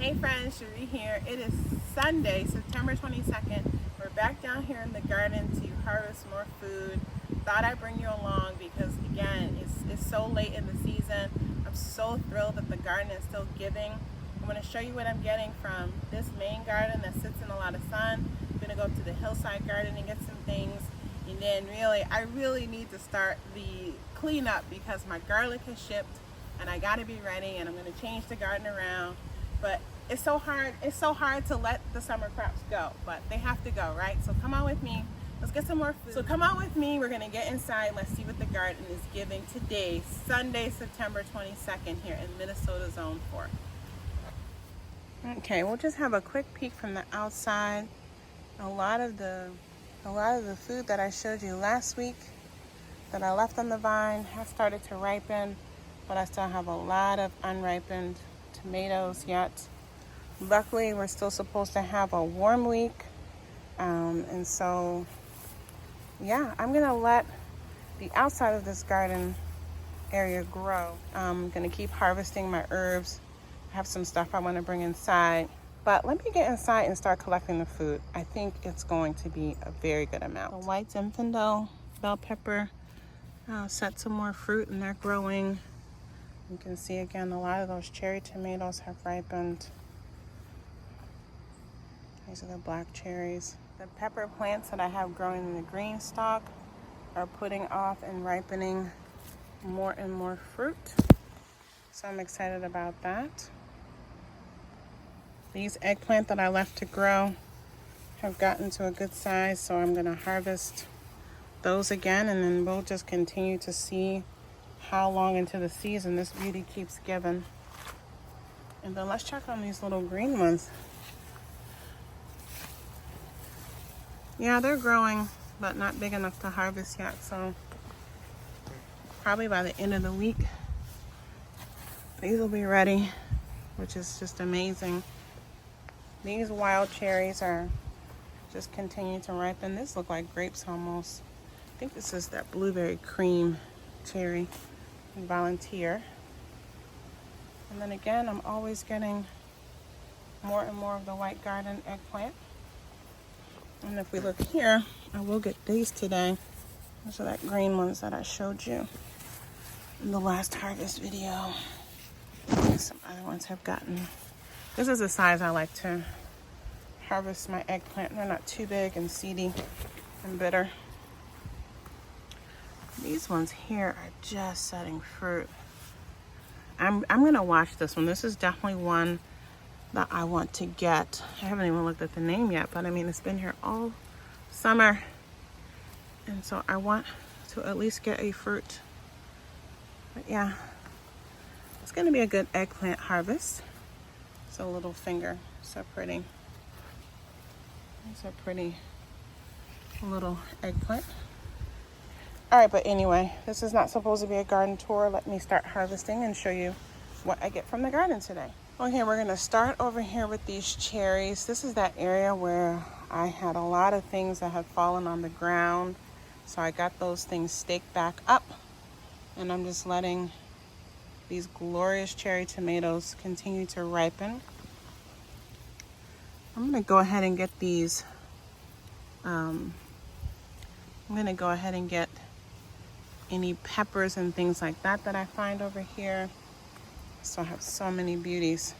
Hey friends, Cherie here. It is Sunday, September 22nd. We're back down here in the garden to harvest more food. Thought I'd bring you along because again, it's so late in the season. I'm so thrilled that the garden is still giving. I'm going to show you what I'm getting from this main garden that sits in a lot of sun. I'm going to go up to the Hillside garden and get some things. And then I really need to start the cleanup because my garlic has shipped and I got to be ready, and I'm going to change the garden around. But it's so hard to let the summer crops go, but they have to go, right? So come on with me, let's get some more food. So come on with me, we're gonna get inside. Let's see what the garden is giving today, Sunday, September 22nd, here in Minnesota Zone 4. Okay, we'll just have a quick peek from the outside. A lot of the food that I showed you last week that I left on the vine has started to ripen, but I still have a lot of unripened tomatoes yet. Luckily, we're still supposed to have a warm week, and so yeah, I'm gonna let the outside of this garden area grow. I'm gonna keep harvesting my herbs. I have some stuff I want to bring inside, but let me get inside and start collecting the food. I think it's going to be a very good amount. The white Zinfandel, bell pepper, set some more fruit, and they're growing. You can see again, a lot of those cherry tomatoes have ripened. These are the black cherries. The pepper plants that I have growing in the green stalk are putting off and ripening more and more fruit. So I'm excited about that. These eggplant that I left to grow have gotten to a good size, so I'm gonna harvest those again, and then we'll just continue to see how long into the season this beauty keeps giving. And then let's check on these little green ones. Yeah, they're growing, but not big enough to harvest yet, so probably by the end of the week these will be ready, which is just amazing. These wild cherries are just continuing to ripen. These look like grapes almost. I think this is that blueberry cream cherry. Volunteer. And then again, I'm always getting more and more of the white garden eggplant. And if we look here, I will get these today. Those are that green ones that I showed you in the last harvest video. Some other ones have gotten. This is the size I like to harvest my eggplant. They're not too big and seedy and bitter. These ones here are just setting fruit. I'm gonna watch this one. This is definitely one that I want to get. I haven't even looked at the name yet, but I mean, it's been here all summer. And so I want to at least get a fruit. But yeah, it's gonna be a good eggplant harvest. So little finger, so pretty. It's a pretty little eggplant. All right, but anyway, this is not supposed to be a garden tour. Let me start harvesting and show you what I get from the garden today. Okay, we're gonna start over here with these cherries. This is that area where I had a lot of things that had fallen on the ground. So I got those things staked back up, and I'm just letting these glorious cherry tomatoes continue to ripen. I'm gonna go ahead and get these. I'm gonna go ahead and get any peppers and things like that I find over here. So I have so many beauties.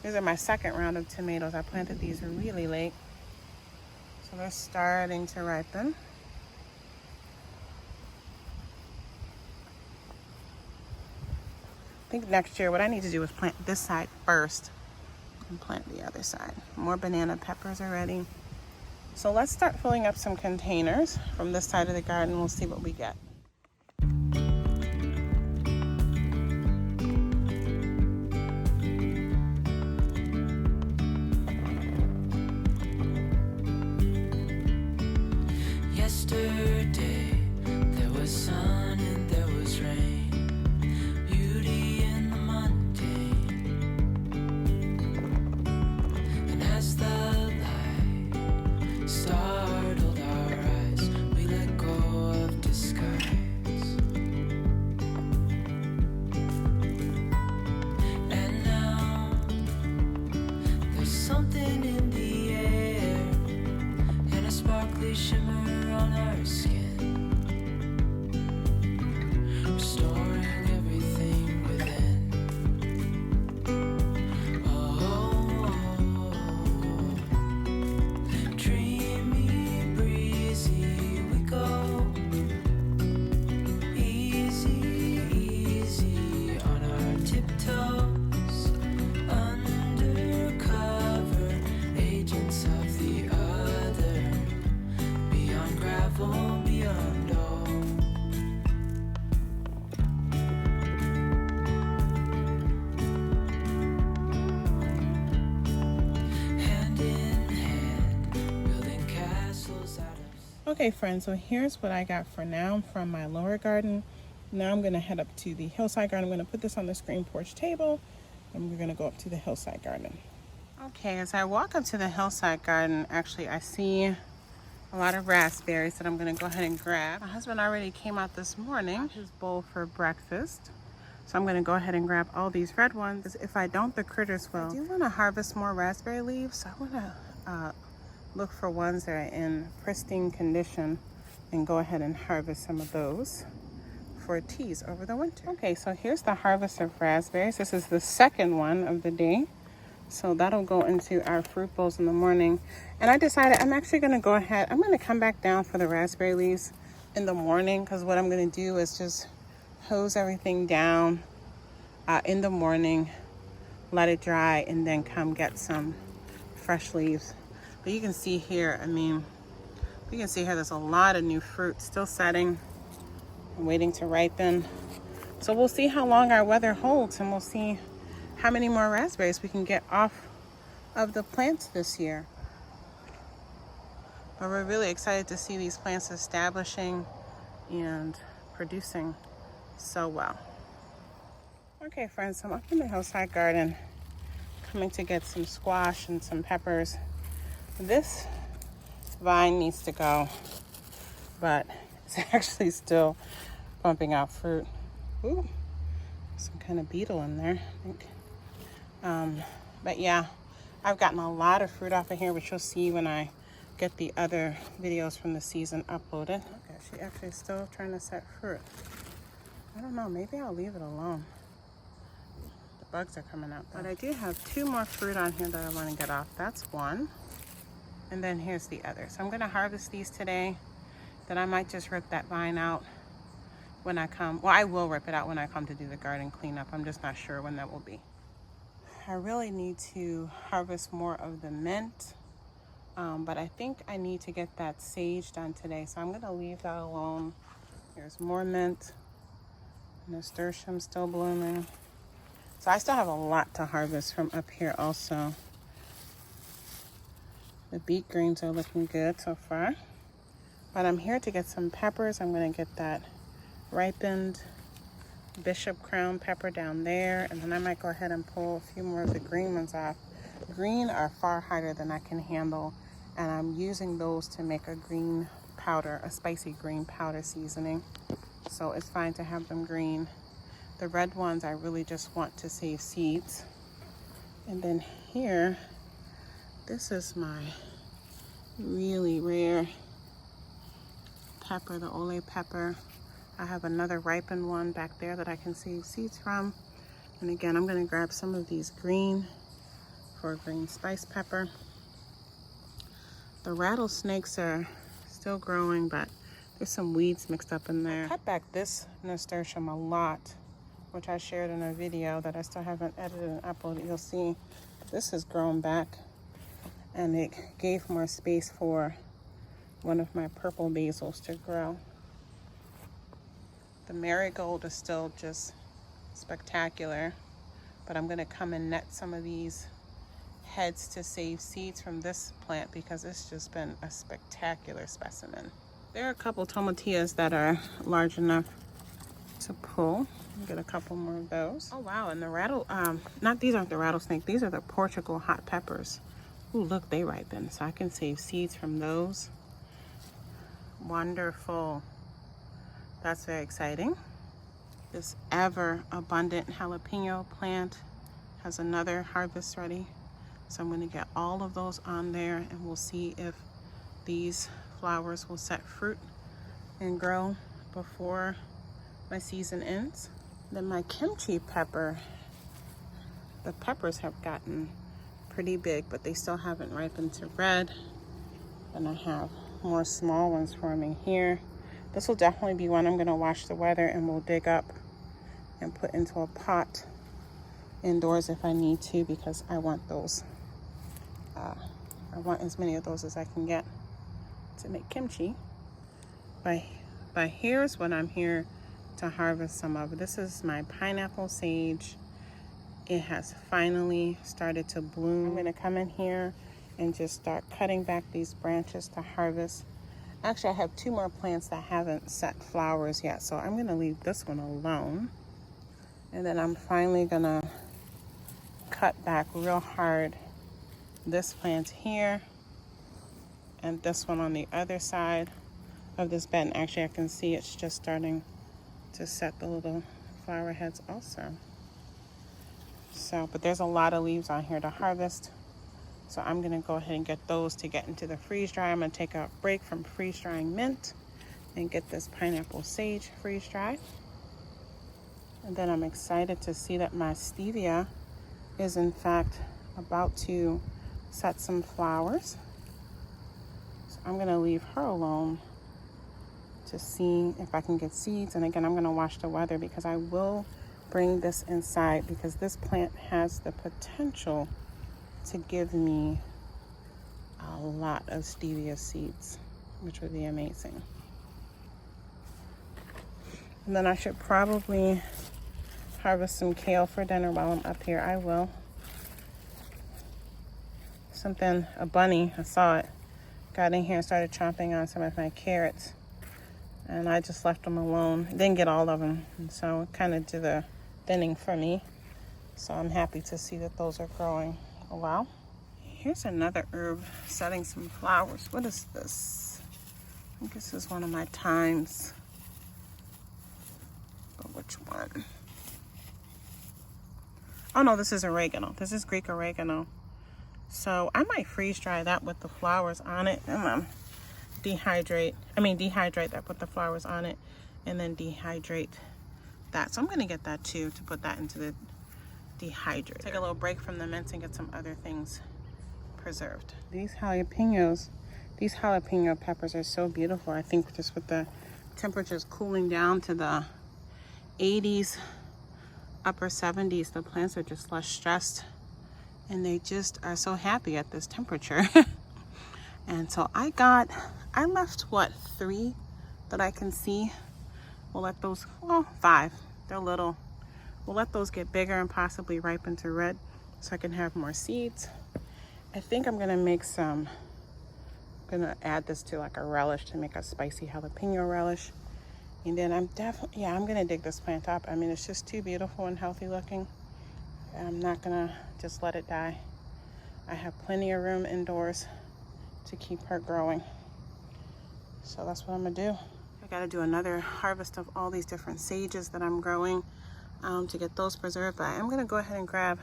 These are my second round of tomatoes. I planted these really late, so they're starting to ripen. I think next year what I need to do is plant this side first and plant the other side. More banana peppers are ready. So let's start filling up some containers from this side of the garden. We'll see what we get. Yesterday there was sun and there was rain, beauty in the mundane. And as the light startled our eyes, we let go of disguise. something in the air and a sparkly shimmer on our skin, restoring everything within. Oh, dreamy, breezy, we go. Easy, easy on our tiptoes, undercover agents of the other, beyond gravel, beyond all. Hand in hand, building castles out of. Okay friends, so here's what I got for now from my lower garden. Now I'm gonna head up to the hillside garden. I'm gonna put this on the screen porch table and we're gonna go up to the hillside garden. Okay, as I walk up to the hillside garden, actually I see a lot of raspberries that I'm gonna go ahead and grab. My husband already came out this morning, his bowl for breakfast. So I'm gonna go ahead and grab all these red ones. If I don't, the critters will. I do wanna harvest more raspberry leaves, so I wanna look for ones that are in pristine condition and go ahead and harvest some of those for teas over the winter. Okay, so here's the harvest of raspberries. This is the second one of the day. So that'll go into our fruit bowls in the morning. And I decided I'm actually gonna go ahead, I'm gonna come back down for the raspberry leaves in the morning, because what I'm gonna do is just hose everything down in the morning, let it dry, and then come get some fresh leaves. But you can see here, I mean, you can see here there's a lot of new fruit still setting, waiting to ripen. So we'll see how long our weather holds, and we'll see how many more raspberries we can get off of the plants this year. But we're really excited to see these plants establishing and producing so well. Okay friends, so I'm up in the hillside garden, coming to get some squash and some peppers. This vine needs to go, but it's actually still pumping out fruit. Ooh, some kind of beetle in there, I think. But yeah, I've gotten a lot of fruit off of here, which you'll see when I get the other videos from the season uploaded. Okay, she actually is still trying to set fruit. I don't know, maybe I'll leave it alone. The bugs are coming out though. But I do have 2 more fruit on here that I want to get off. That's one. And then here's the other. So I'm gonna harvest these today. Then I might just rip that vine out when I come. Well, I will rip it out when I come to do the garden cleanup. I'm just not sure when that will be. I really need to harvest more of the mint, but I think I need to get that sage done today, so I'm gonna leave that alone. Here's more mint, nasturtium still blooming. So I still have a lot to harvest from up here also. The beet greens are looking good so far, but I'm here to get some peppers. I'm gonna get that ripened Bishop Crown pepper down there, and then I might go ahead and pull a few more of the green ones off. Green are far harder than I can handle, and I'm using those to make a green powder, a spicy green powder seasoning. So it's fine to have them green. The red ones I really just want to save seeds. And then here, this is my really rare pepper, the ole pepper. I have another ripened one back there that I can save seeds from. And again, I'm gonna grab some of these green for green spice pepper. The rattlesnakes are still growing, but there's some weeds mixed up in there. I cut back this nasturtium a lot, which I shared in a video that I still haven't edited and uploaded. You'll see this has grown back, and it gave more space for one of my purple basils to grow. The marigold is still just spectacular, but I'm gonna come and net some of these heads to save seeds from this plant because it's just been a spectacular specimen. There are a couple tomatillas that are large enough to pull. I'll get a couple more of those. Oh wow, and the these aren't the rattlesnake, these are the Portugal hot peppers. Ooh, look, they ripen, so I can save seeds from those. Wonderful. That's very exciting. This ever abundant jalapeno plant has another harvest ready. So I'm going to get all of those on there, and we'll see if these flowers will set fruit and grow before my season ends. Then my kimchi pepper, the peppers have gotten pretty big, but they still haven't ripened to red. And I have more small ones forming here. This will definitely be one I'm going to watch the weather, and we'll dig up and put into a pot indoors if I need to, because I want those. I want as many of those as I can get to make kimchi. But here's what I'm here to harvest some of. This is my pineapple sage. It has finally started to bloom. I'm going to come in here and just start cutting back these branches to harvest. Actually, I have 2 more plants that haven't set flowers yet, so I'm going to leave this one alone. And then I'm finally going to cut back real hard this plant here and this one on the other side of this bed. And actually, I can see it's just starting to set the little flower heads also. So, but there's a lot of leaves on here to harvest. So I'm gonna go ahead and get those to get into the freeze dry. I'm gonna take a break from freeze drying mint and get this pineapple sage freeze dried. And then I'm excited to see that my stevia is in fact about to set some flowers. So I'm gonna leave her alone to see if I can get seeds. And again, I'm gonna watch the weather, because I will bring this inside, because this plant has the potential to give me a lot of stevia seeds, which would be amazing. And then I should probably harvest some kale for dinner while I'm up here. I will. A bunny, I saw it, got in here and started chomping on some of my carrots. And I just left them alone. Didn't get all of them. And so it kind of did a thinning for me. So I'm happy to see that those are growing. Oh, wow. Here's another herb setting some flowers. What is this? I think this is one of my thymes. But which one? Oh no, this is oregano. This is Greek oregano. So I might freeze dry that with the flowers on it, and dehydrate that, put the flowers on it, and then dehydrate that. So I'm gonna get that too, to put that into the dehydrator. Take a little break from the mint and get some other things preserved. These jalapeno peppers are so beautiful. I think just with the temperatures cooling down to the 80s, upper 70s, the plants are just less stressed, and they just are so happy at this temperature. And so I left what, 3 that I can see. We'll let those, well, 5, they're little. We'll let those get bigger and possibly ripen to red so I can have more seeds. I think I'm gonna add this to like a relish to make a spicy jalapeno relish. And then I'm gonna dig this plant up. I mean, it's just too beautiful and healthy looking. I'm not gonna just let it die. I have plenty of room indoors to keep her growing. So that's what I'm gonna do. I gotta do another harvest of all these different sages that I'm growing to get those preserved. But I'm gonna go ahead and grab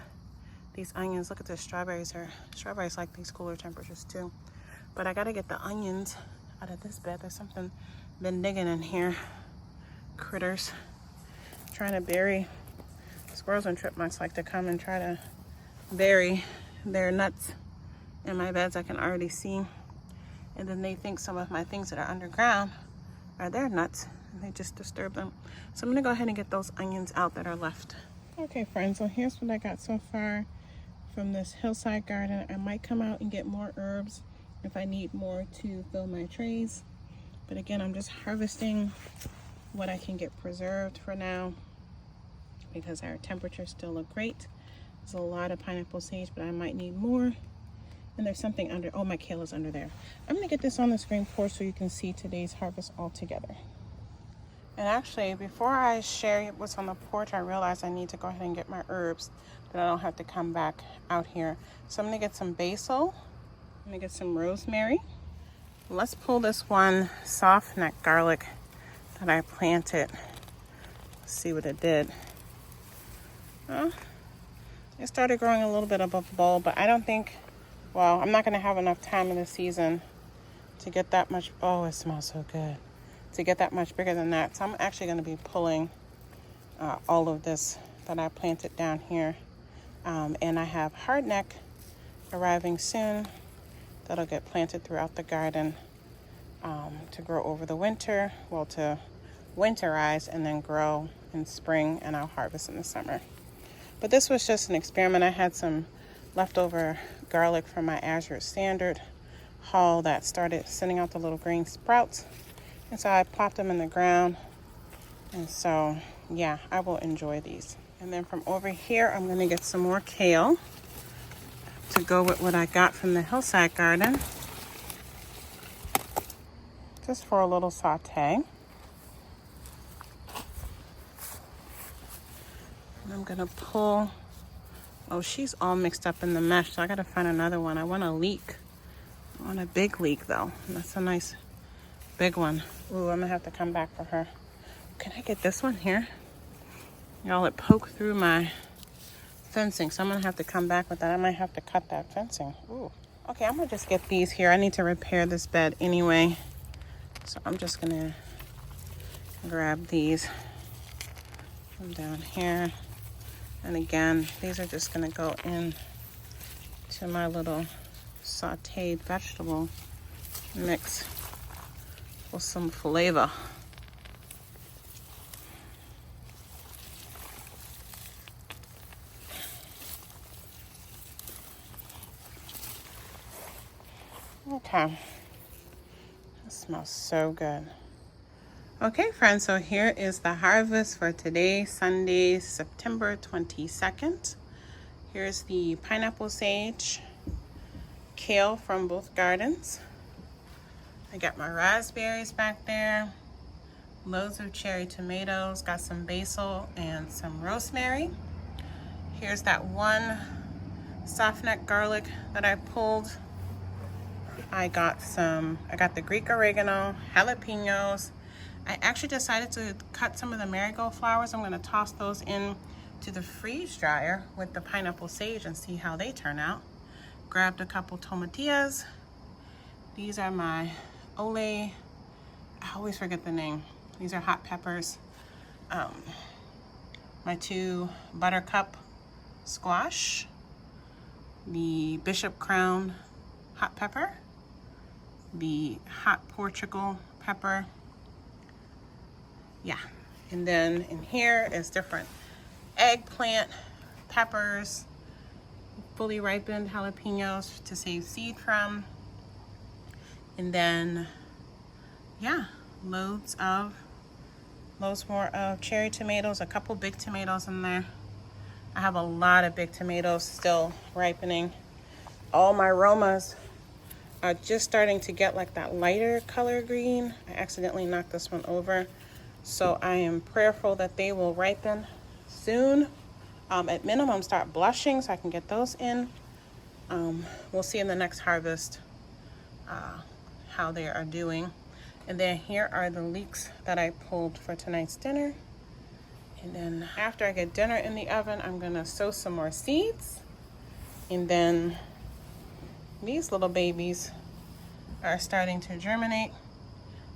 these onions. Look at the strawberries. Strawberries like these cooler temperatures too. But I gotta get the onions out of this bed. There's something been digging in here. Critters trying to bury. Squirrels and chipmunks like to come and try to bury their nuts in my beds. I can already see. And then they think some of my things that are underground are their nuts, and they just disturb them. So I'm gonna go ahead and get those onions out that are left. Okay, friends, so here's what I got so far from this hillside garden. I might come out and get more herbs if I need more to fill my trays. But again, I'm just harvesting what I can get preserved for now, because our temperatures still look great. There's a lot of pineapple sage, but I might need more. And there's something under, oh, my kale is under there. I'm gonna get this on the screen porch so you can see today's harvest all together. And actually, before I share what's on the porch, I realized I need to go ahead and get my herbs, that I don't have to come back out here. So I'm gonna get some basil. I'm gonna get some rosemary. Let's pull this one soft neck garlic that I planted. Let's see what it did. It started growing a little bit above the bulb, but I don't think, well, I'm not going to have enough time in the season to get that much. Oh, it smells so good. To get that much bigger than that. So I'm actually going to be pulling all of this that I planted down here. And I have hardneck arriving soon. That'll get planted throughout the garden to grow over the winter. Well, to winterize and then grow in spring, and I'll harvest in the summer. But this was just an experiment. I had some leftover garlic from my Azure Standard haul that started sending out the little green sprouts. And so I plopped them in the ground. And so, yeah, I will enjoy these. And then from over here, I'm going to get some more kale to go with what I got from the Hillside garden. Just for a little saute. And I'm going to pull. Oh, she's all mixed up in the mesh, so I got to find another one. I want a leek. I want a big leek, though. That's a nice big one. Ooh, I'm going to have to come back for her. Can I get this one here? Y'all, it poked through my fencing, so I'm going to have to come back with that. I might have to cut that fencing. Ooh. Okay, I'm going to just get these here. I need to repair this bed anyway. So I'm just going to grab these from down here. And again, these are just going to go in to my little sauteed vegetable mix with some flavor. Okay. It smells so good. Okay, friends, so here is the harvest for today, Sunday, September 22nd. Here's the pineapple sage, kale from both gardens. I got my raspberries back there, loads of cherry tomatoes, got some basil and some rosemary. Here's that one soft neck garlic that I pulled. I got the Greek oregano, jalapenos. I actually decided to cut some of the marigold flowers. I'm going to toss those in to the freeze dryer with the pineapple sage and see how they turn out. Grabbed a couple tomatillas. These are my I always forget the name. These are hot peppers. My 2 buttercup squash. The Bishop Crown hot pepper. The hot Portugal pepper. Yeah, and then in here is different eggplant, peppers, fully ripened jalapenos to save seed from. And then, yeah, loads more of cherry tomatoes, a couple big tomatoes in there. I have a lot of big tomatoes still ripening. All my Romas are just starting to get like that lighter color green. I accidentally knocked this one over. So I am prayerful that they will ripen soon. At minimum, start blushing so I can get those in. We'll see in the next harvest how they are doing. And then here are the leeks that I pulled for tonight's dinner. And then after I get dinner in the oven, I'm gonna sow some more seeds. And then these little babies are starting to germinate.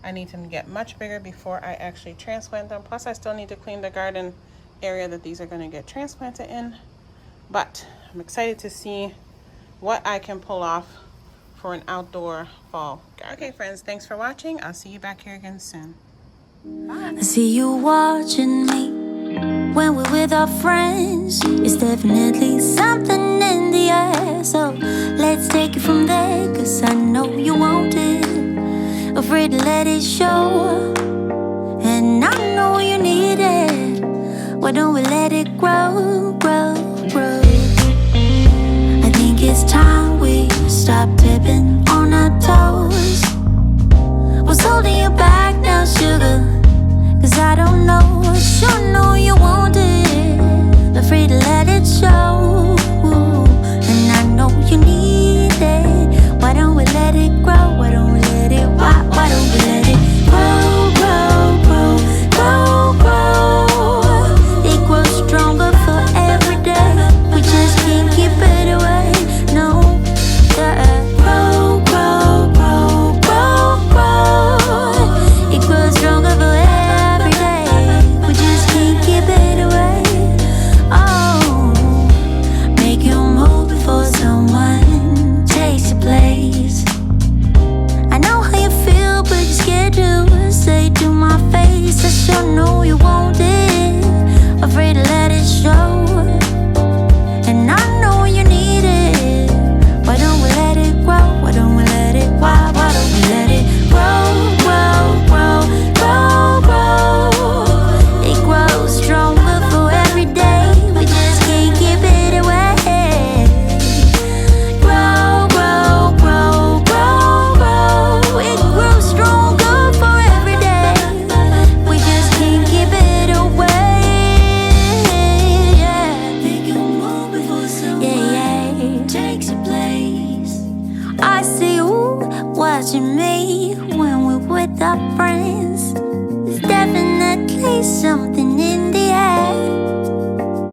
I need them to get much bigger before I actually transplant them. Plus, I still need to clean the garden area that these are going to get transplanted in. But I'm excited to see what I can pull off for an outdoor fall garden. Okay, friends, thanks for watching. I'll see you back here again soon. Bye. I see you watching me when we're with our friends. It's definitely something in the air. So let's take it from there, 'cause I know you want it. Afraid to let it show, and I know you need it. Why don't we let it grow, grow, grow? I think it's time we stop tipping on our toes. What's holding you back now, sugar? 'Cause I don't know, I sure know you want it. Afraid to let it show, and I know you need it. Why don't we let it grow? Why don't we let it, why don't we let it grow, grow, grow, grow, grow? It grows stronger forever. watching me when we're with our friends.